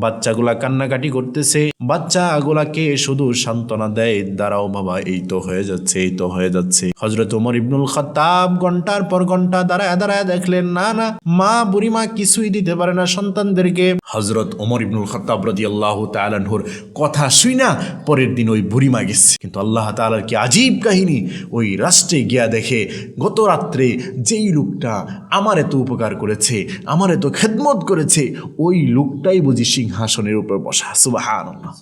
বাচ্চাগুলা কান্নাকাটি করতেছে, বাচ্চাগুলাকে শুধু সান্ত্বনা দেয়, দাঁড়াও বাবা, এই তো হয়ে যাচ্ছে, এই তো হয়ে যাচ্ছে। হযরত ওমর ইবনুল খাত্তাব ঘন্টার পর ঘন্টা দাঁড়ায় দাঁড়ায় দেখলেন না না, মা বুড়িমা কিছুই দিতে পারে না সন্তানদেরকে। হযরত ওমর ইবনুল খাত্তাব রাদিয়াল্লাহু তাআলা আনহুর কথা শুইনা পরের দিন ওই বুড়িমা গেছে। কিন্তু আল্লাহ তাআলার কি আজীব কাহিনী, ওই রাষ্ট্রে গিয়া দেখে গত রাত্রে যেই লোকটা আমার এত উপকার করেছে, আমার এত খেদমত করেছে, ওই লোকটাই বুঝি সিংহাসনের উপর বসা। সুবহানাল্লাহ।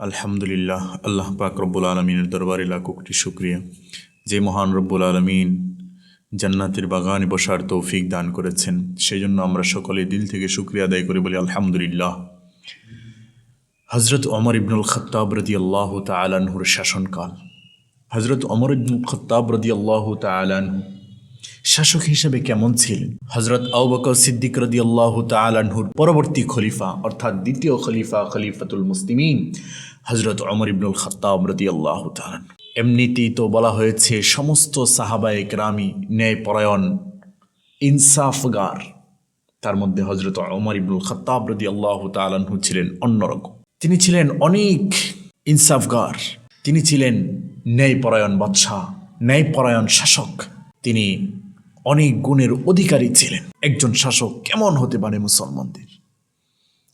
আলহামদুলিল্লাহ, আল্লাহ পাক রব্বুল আলমিনের দরবারে লাখ কোটি শুকরিয়া, যে মহান রব্বুল আলমিন জান্নাতের বাগানে বসার তৌফিক দান করেছেন। সেই জন্য আমরা সকলে দিল থেকে শুকরিয়া আদায় করে বলি আলহামদুলিল্লাহ। হযরত ওমর ইবনুল খাত্তাব রাদিয়াল্লাহু তাআলা আনহুর শাসনকাল। হযরত ওমর ইবনুল খাত্তাব রাদিয়াল্লাহু তাআলা আনহু শাসক হিসেবে কেমন ছিলেন? হযরত আবু বকর সিদ্দিক রাদিয়াল্লাহু তাআলা আনহুর পরবর্তী খলিফা অর্থাৎ দ্বিতীয় খলিফা, খলিফাতুল মুসলিমিন হযরত ওমর ইবনুল খাত্তাব রাদিয়াল্লাহু তাআলা। এমনিতেই তো বলা হয়েছে সমস্ত সাহাবায়ে কেরামি ন্যায়পরায়ণ, ইনসাফগার। তার মধ্যে হযরত ওমর ইবনুল খাত্তাব রাদিয়াল্লাহু তাআলা আনহু ছিলেন অন্যরকম। তিনি ছিলেন অনেক ইনসাফগার, তিনি ছিলেন ন্যায়পরায়ণ বাদশাহ, ন্যায়পরায়ণ শাসক। তিনি অনেক গুণের অধিকারী ছিলেন। একজন শাসক কেমন হতে পারে মুসলমানদের,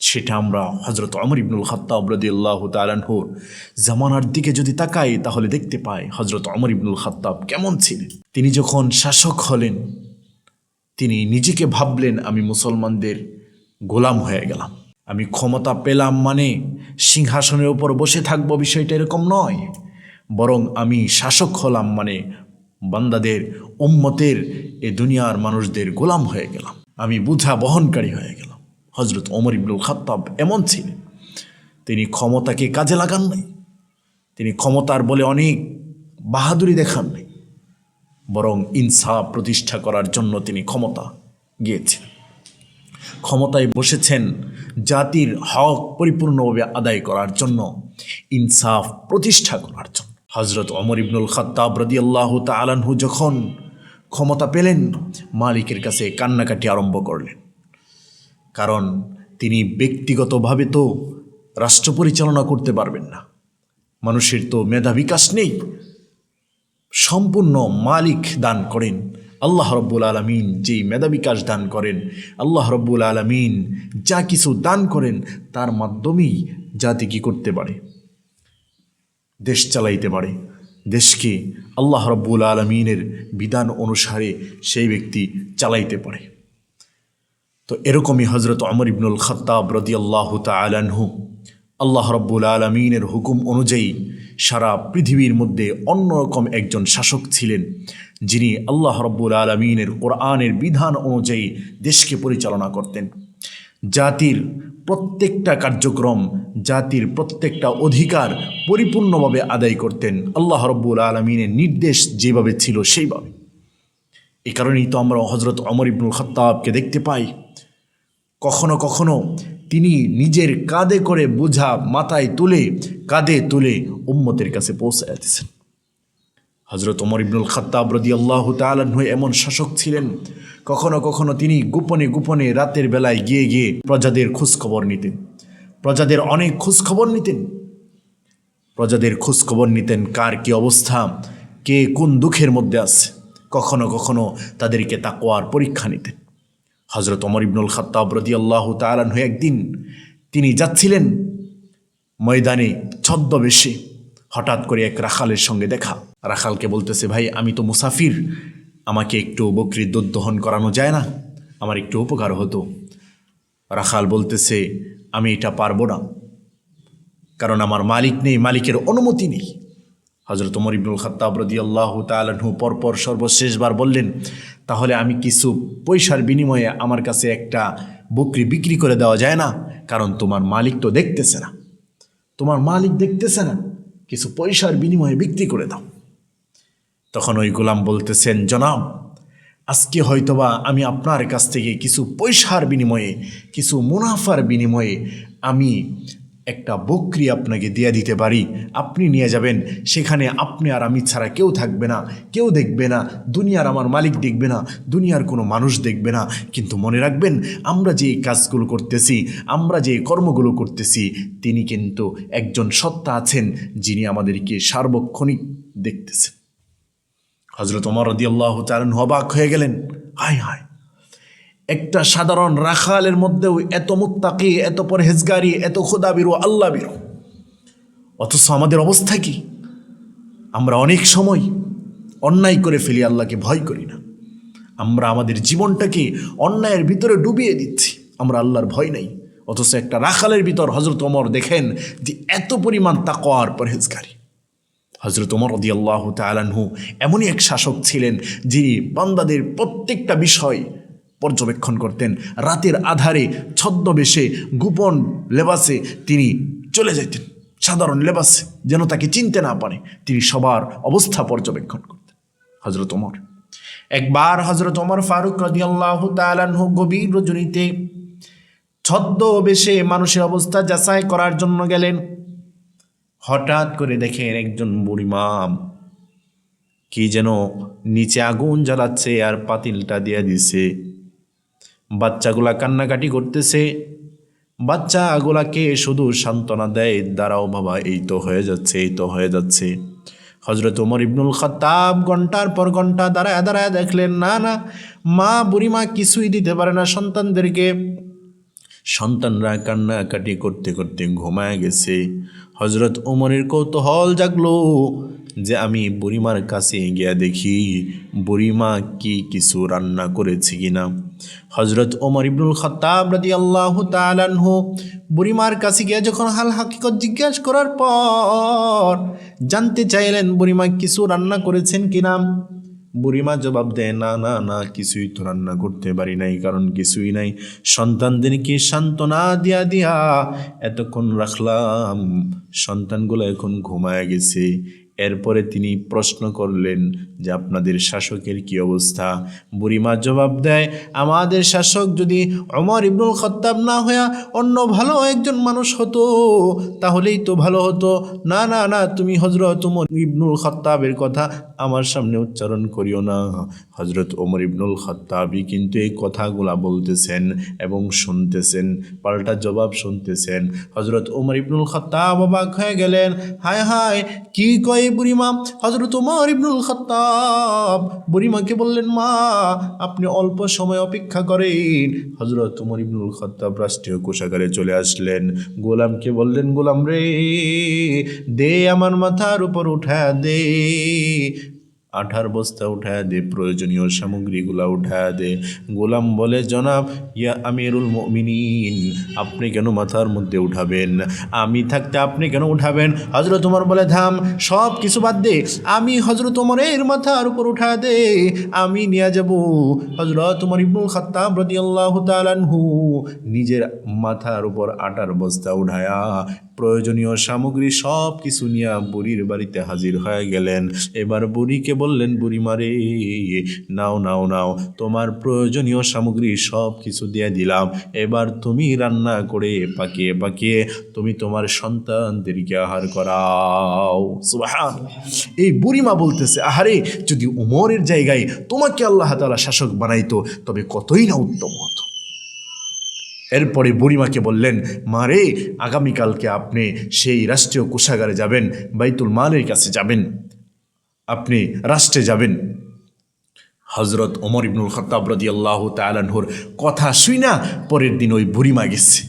সেটা আমরা হযরত ওমর ইবনুল খাত্তাব রাদিয়াল্লাহু তাআলা আনহুর জামানার দিকে যদি তাকাই তাহলে দেখতে পাই হযরত ওমর ইবনুল খাত্তাব কেমন ছিলেন। তিনি যখন শাসক হলেন, তিনি নিজেকে ভাবলেন আমি মুসলমানদের গোলাম হয়ে গেলাম, আমি ক্ষমতা পেলাম মানে সিংহাসনের উপর বসে থাকবো, বিষয়টা এরকম নয়, বরং আমি শাসক হলাম মানে বান্দাদের, উম্মতের, এ দুনিয়ার মানুষদের গোলাম হয়ে গেলাম, আমি বোঝা বহনকারী হয়ে গেলাম। হযরত ওমর ইবনুল খাত্তাব এমন ছিলেন, তিনি ক্ষমতাকে কাজে লাগান নাই, তিনি ক্ষমতার বলে অনেক বাহাদুরি দেখান নাই, বরং ইনসাফ প্রতিষ্ঠা করার জন্য তিনি ক্ষমতা গিয়েছেন। ক্ষমতায় বসেছেন জাতির হক পরিপূর্ণভাবে আদায় করার জন্য, ইনসাফ প্রতিষ্ঠা করার জন্য। হযরত ওমর ইবনুল খাত্তাব রাদিয়াল্লাহু তাআলা আনহু যখন ক্ষমতা পেলেন, মালিকের কাছে কান্নাকাটি আরম্ভ করলেন। কারণ তিনি ব্যক্তিগতভাবে তো রাষ্ট্র পরিচালনা করতে পারবেন না, মানুষের তো মেধা বিকাশ নেই, সম্পূর্ণ মালিক দান করেন আল্লাহ রব্বুল আলামিন। যেই মেধা বিকাশ দান করেন আল্লাহ রব্বুল আলামিন, যা কিছু দান করেন তার মাধ্যমেই জাতি কি করতে পারে, দেশ চালাইতে পারে। দেশকে আল্লাহ রব্বুল আলামিনের বিধান অনুসারে সেই ব্যক্তি চালাইতে পারে। তো এরকমই হযরত ওমর ইবনুল খাত্তাব রাদিয়াল্লাহু তাআলা আনহু আল্লাহ রব্বুল আলামিনের হুকুম অনুযায়ী সারা পৃথিবীর মধ্যে অন্যরকম একজন শাসক ছিলেন, যিনি আল্লাহ রব্বুল আলামিনের কোরআনের বিধান অনুযায়ী দেশকে পরিচালনা করতেন। জাতির প্রত্যেকটা কার্যক্রম, জাতির প্রত্যেকটা অধিকার পরিপূর্ণভাবে আদায় করতেন আল্লাহ রব্বুল আলামিনের নির্দেশ যেভাবে ছিল সেইভাবে। এই কারণেই তো আমরা হযরত ওমর ইবনুল খাত্তাবকে দেখতে পাই, কখনো কখনো তিনি নিজের কাঁধে করে বোঝা মাথায় তুলে, কাঁধে তুলে উম্মতের কাছে পৌঁছায় দিয়েছেন। হযরত ওমর ইবনুল খাত্তাব রাদিয়াল্লাহু তাআলা আনহু এমন শাসক ছিলেন, কখনো কখনো তিনি গোপনে গোপনে রাতের বেলায় গিয়ে গিয়ে প্রজাদের খোঁজখবর নিতেন, প্রজাদের অনেক খোঁজখবর নিতেন, প্রজাদের খোঁজখবর নিতেন কার কি অবস্থা, কে কোন দুঃখের মধ্যে আছে। কখনো কখনো তাদেরকে তাকওয়ার পরীক্ষা নিতেন। হযরত ওমর ইবনুল খাত্তাব রাদিয়াল্লাহু তাআলা আনহু একদিন তিনি যাচ্ছিলেন ময়দানে ছদ্মবেশে, হঠাৎ করে এক রাখালের সঙ্গে দেখা। রাখালকে বলতেছে, ভাই আমি তো মুসাফির, আমাকে একটু বকরির দুধ দহন করানো যায় না, আমার একটু উপকার হতো। রাখাল বলতেছে, আমি এটা পারবো না, কারণ আমার মালিক নেই, মালিকের অনুমতি নেই। হযরত ওমর ইবনুল খাত্তাব রাদিয়াল্লাহু তাআলা আনহু পরপর সর্বশেষবার বললেন, তাহলে আমি কিছু পয়সার বিনিময়ে আমার কাছে একটা বকরি বিক্রি করে দেওয়া যায় না, কারণ তোমার মালিক তো দেখতেছে না, তোমার মালিক দেখতেছে না, কিছু পয়সার বিনিময়ে বিক্রি করে দাও। তখন ওই গোলাম বলতেছেন, জনাব আজকে হয়তোবা আমি আপনার কাছ থেকে কিছু পয়সার বিনিময়ে, কিছু মুনাফার বিনিময়ে আমি একটা বকরি আপনাকে দিয়ে দিতে পারি, আপনি নিয়ে যাবেন, সেখানে আপনি আর আমি ছাড়া কেউ থাকবে না, কেউ দেখবে না, দুনিয়ার আমার মালিক দেখবে না, দুনিয়ার কোনো মানুষ দেখবে না। কিন্তু মনে রাখবেন, আমরা যে কাজগুলো করতেছি, আমরা যে কর্মগুলো করতেছি, তিনি কিন্তু একজন সত্তা আছেন যিনি আমাদেরকে সার্বক্ষণিক দেখতেছেন। হযরত ওমর রাদিয়াল্লাহু তাআলা অবাক হয়ে গেলেন, হায় হায়, একটা সাধারণ রাখালের মধ্যেও এত মুত্তাকি, এত পরহেজগারি, এত খোদাবিরু, আল্লাহ বিরু, অথচ আমাদের অবস্থা কি? আমরা অনেক সময় অন্যায় করে ফেলি, আল্লাহকে ভয় করি না। আমরা আমাদের জীবনটাকে অন্যায়ের ভিতরে ডুবিয়ে দিচ্ছি, আমরা আল্লাহর ভয় নেই। অথচ একটা রাখালের ভিতর হযরত ওমর দেখেন যে এত পরিমাণ তাকওয়া আর পরহেজগারি। হযরত ওমর রাদিয়াল্লাহু তাআলা আনহু এমনই এক শাসক ছিলেন যিনি বান্দাদের প্রত্যেকটা বিষয় পর্যবেক্ষণ করতেন। রাতের আধারে ছদ্মবেশে গোপন লেবাসে তিনি চলে যেতেন, সাধারণ লেবাসে, যেন তাকে চিনতে না পারে। তিনি সবার অবস্থা পর্যবেক্ষণ করতেন হযরত ওমর। একবার হযরত ওমর ফারুক রাদিয়াল্লাহু তাআলা আনহু গভীর রজনীতে ছদ্মবেশে মানুষের অবস্থা যাচাই করার জন্য গেলেন। হঠাৎ করে দেখেন একজন বুড়িমা কি যেন নিচে আগুন জ্বালাচ্ছে আর পাতিলটা দিয়ে দিছে। বাচ্চাগুলা কান্নাকাটি করতেছে, বাচ্চাগুলাকে শুধু সান্ত্বনা দেয়, দাঁড়াও বাবা, এই তো হয়ে যাচ্ছে, এই তো হয়ে যাচ্ছে। হযরত ওমর ইবনুল খাত্তাব ঘন্টার পর ঘন্টা দাঁড়ায় দাঁড়ায় দেখলেন, না না, মা বুড়িমা কিছুই দিতে পারে না সন্তানদেরকে। সন্তানরা কান্নাকাটি করতে করতে ঘুমায় গেছে। হযরত ওমরের কৌতূহল জাগলো যে আমি বুড়িমার কাছে গিয়া দেখি বুড়িমা কি কিছু রান্না করেছে কিনা। হযরত ওমর ইবনুল খাত্তাব রাদিয়াল্লাহু তাআলা আনহু বুড়িমার কাছে গিয়ে যখন হাল হাকিকত জিজ্ঞেস করার পর জানতে চাইলেন বুড়িমা কিছু রান্না করেছেন কিনা, বুড়িমা জবাব দেয়, না না না, কিছুই তো রান্না করতে পারি নাই, কারণ কিছুই নাই। সন্তানদেরকে সান্ত্বনা দিয়া দিয়া এতক্ষণ রাখলাম, সন্তানগুলো এখন ঘুমায় গেছে। এরপরে তিনি প্রশ্ন করলেন যে আপনাদের শাসকের কি অবস্থা? বুড়িমা জবাব দেয়, আমাদের শাসক যদি ওমর ইবনুল খাত্তাব না হইয়া অন্য ভালো একজন মানুষ হতো তাহলেই তো ভালো হতো। না না না, তুমি হযরত ওমর ইবনুল খাত্তাবের কথা আমার সামনে উচ্চারণ করিও না। হযরত ওমর ইবনুল খাত্তাবই কিন্তু এই কথাগুলা বলতেছেন এবং শুনতেছেন, পাল্টা জবাব শুনতেছেন। হযরত ওমর ইবনুল খাত্তাব অবাক হয়ে গেলেন, হায় হায়, কি কয় বুড়িমা? হযরত ওমর ইবনুল খাত্তাব বুড়িমাকে বললেন, মা আপনি অল্প সময় অপেক্ষা করেন। হযরত ওমর ইবনুল খাত্তাব রাষ্ট্রীয় কোষাগারে চলে আসলেন, গোলামকে বললেন, গোলাম রে, দে আমার মাথার উপর উঠা দে, আঠার বস্তা উঠায় দে, প্রয়োজনীয় সামগ্রীগুলা উঠায় দে। গোলাম বলে, জনাব, ইয়া আমিরুল মুমিনিন, আপনি কেন মাথার মধ্যে উঠাবেন? আমি থাকতে আপনি কেন উঠাবেন? হযরত ওমর বলে, থাম, সব কিছু বাদ দে, আমি হযরত ওমরের মাথার উপর উঠা দে, আমি নিয়ে যাব। হযরত ওমর ইবনুল খাত্তাব রাদিয়াল্লাহু তাআলা আনহু নিজের মাথার উপর আটার বস্তা উঠায়া প্রয়োজনীয় সামগ্রী সব কিছু নিয়ে বুড়ির বাড়িতে হাজির হয়ে গেলেন। এবার বুড়িকে বললেন, বুড়িমারে, নাও নাও নাও, তোমার প্রয়োজনীয় সামগ্রী সব কিছু দিয়ে দিলাম, এবার তুমি রান্না করে পাকিয়ে পাকিয়ে তুমি তোমার সন্তানদেরকে আহার করাও। সুবহানাল্লাহ। এই বুড়িমা বলতেছে, আহারে, যদি ওমরের জায়গায় তোমাকে আল্লাহ তাআলা শাসক বানাইতো তবে কতই না উত্তম হতো। এরপরে বুড়িমাকে বললেন, মারে, আগামীকালকে আপনি সেই রাষ্ট্রীয় কোষাগারে যাবেন, বাইতুল মালের কাছে যাবেন, আপনি রাষ্ট্রে যাবেন। হযরত ওমর ইবনুল খাত্তাব রাদিয়াল্লাহু তাআলা আনহুর কথা শুইনা পরের দিন ওই বুড়িমা গেছে।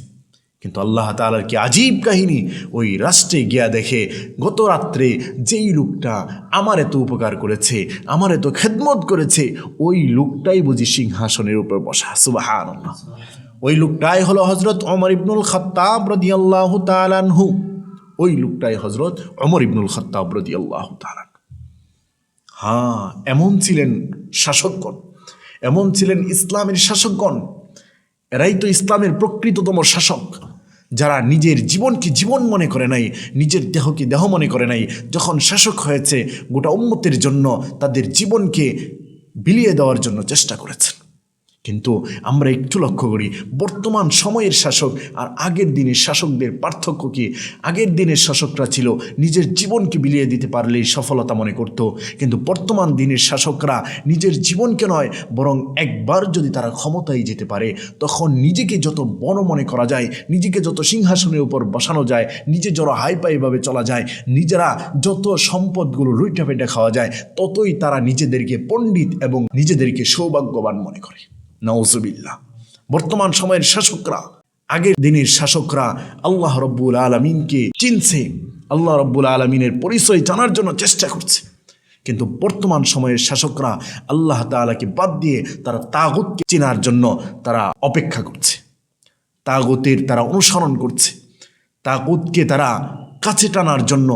কিন্তু আল্লাহ তাআলার কি আজীব কাহিনী, ওই রাষ্ট্রে গিয়া দেখে গত রাত্রে যেই লোকটা আমার এত উপকার করেছে, আমার এত খেদমত করেছে, ওই লোকটাই বুঝি সিংহাসনের উপর বসা। সুবহানাল্লাহ। ওই লোকটাই হলো হযরত ওমর ইবনুল খাত্তাব রাদিয়াল্লাহু তাআলা আনহু। ওই লোকটাই হযরত ওমর ইবনুল খাত্তাব রাদিয়াল্লাহু তাআলা। হ্যাঁ, এমন ছিলেন শাসকগণ, এমন ছিলেন ইসলামের শাসকগণ। এরাই তো ইসলামের প্রকৃততম শাসক, যারা নিজের জীবনকে জীবন মনে করে নাই, নিজের দেহকে দেহ মনে করে নাই। যখন শাসক হয়েছে, গোটা উম্মতের জন্য তাদের জীবনকে বিলিয়ে দেওয়ার জন্য চেষ্টা করেছেন। কিন্তু আমরা একটু লক্ষ্য করি বর্তমান সময়ের শাসক আর আগের দিনের শাসকদের পার্থক্য কি। আগের দিনের শাসকরা ছিল নিজের জীবনকে বিলিয়ে দিতে পারলেই সফলতা মনে করত, কিন্তু বর্তমান দিনের শাসকরা নিজের জীবনকে নয় বরং একবার যদি তারা ক্ষমতায় যেতে পারে তখন নিজেকে যত বড় মনে করা যায়, নিজেকে যত সিংহাসনের উপর বসানো যায়, নিজে যত হাইপাইভাবে চলা যায়, নিজেরা যত সম্পদগুলো লুইটা পেটা খাওয়া যায়, ততই তারা নিজেদেরকে পণ্ডিত এবং নিজেদেরকে সৌভাগ্যবান মনে করে। নাউজুবিল্লাহ। বর্তমান সময়ের শাসকরা, আগের দিনের শাসকরা আল্লাহ রব্বুল আলমিনকে চিনছে, আল্লাহ রব্বুল আলমিনের পরিচয় জানার জন্য চেষ্টা করছে, কিন্তু বর্তমান সময়ের শাসকরা আল্লাহ তাআলাকে বাদ দিয়ে তারা তাগুতকে চেনার জন্য তারা অপেক্ষা করছে, তাগুতের তারা অনুসরণ করছে, তাগুতকে তারা কাছে টানার জন্য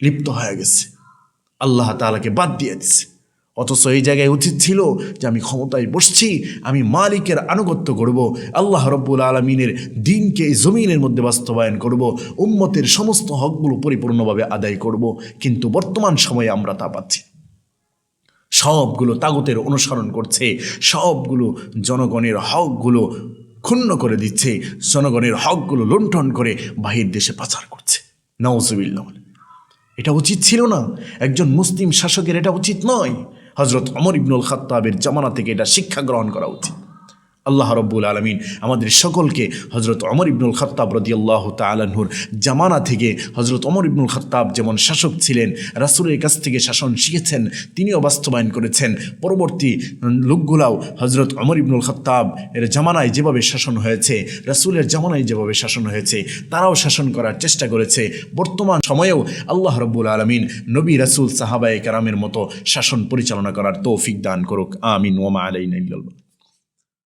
লিপ্ত হয়ে গেছে, আল্লাহ তাআলাকে বাদ দিয়ে দিচ্ছে। অথচ এই জায়গায় উচিত ছিল যে আমি ক্ষমতায় বসছি, আমি মালিকের আনুগত্য করব, আল্লাহ রব্বুল আলমিনের দিনকে এই জমিনের মধ্যে বাস্তবায়ন করব, উম্মতের সমস্ত হকগুলো পরিপূর্ণভাবে আদায় করব। কিন্তু বর্তমান সময়ে আমরা তা পাচ্ছি, সবগুলো তাগুতের অনুসরণ করছে, সবগুলো জনগণের হকগুলো ক্ষুণ্ণ করে দিচ্ছে, জনগণের হকগুলো লুণ্ঠন করে বাহির দেশে পাচার করছে। নাউজুবিল্লাহ। এটা উচিত ছিল না, একজন মুসলিম শাসকের এটা উচিত নয়। হজরত ওমর ইবনুল খাত্তাবের জামানা থেকে এটা শিক্ষা গ্রহণ করা উচিত। আল্লাহ রব্বুল আলমিন আমাদের সকলকে হজরত ওমর ইবনুল খাত্তাব রাদিয়াল্লাহু তাআলা আনহুর জামানা থেকে, হজরত ওমর ইবনুল খাত্তাব যেমন শাসক ছিলেন, রাসূলের কাছ থেকে শাসন শিখেছেন, তিনিও বাস্তবায়ন করেছেন, পরবর্তী লোকগুলাও হজরত ওমর ইবনুল খাত্তাব এর জামানায় যেভাবে শাসন হয়েছে, রাসূলের জামানায় যেভাবে শাসন হয়েছে, তারাও শাসন করার চেষ্টা করেছে। বর্তমান সময়েও আল্লাহ রব্বুল আলমিন নবী রাসূল সাহাবায়ে কেরামের মতো শাসন পরিচালনা করার তৌফিক দান করুক। আমিন। ওয়া মা আলাইনা ইল্লাল বালাগ।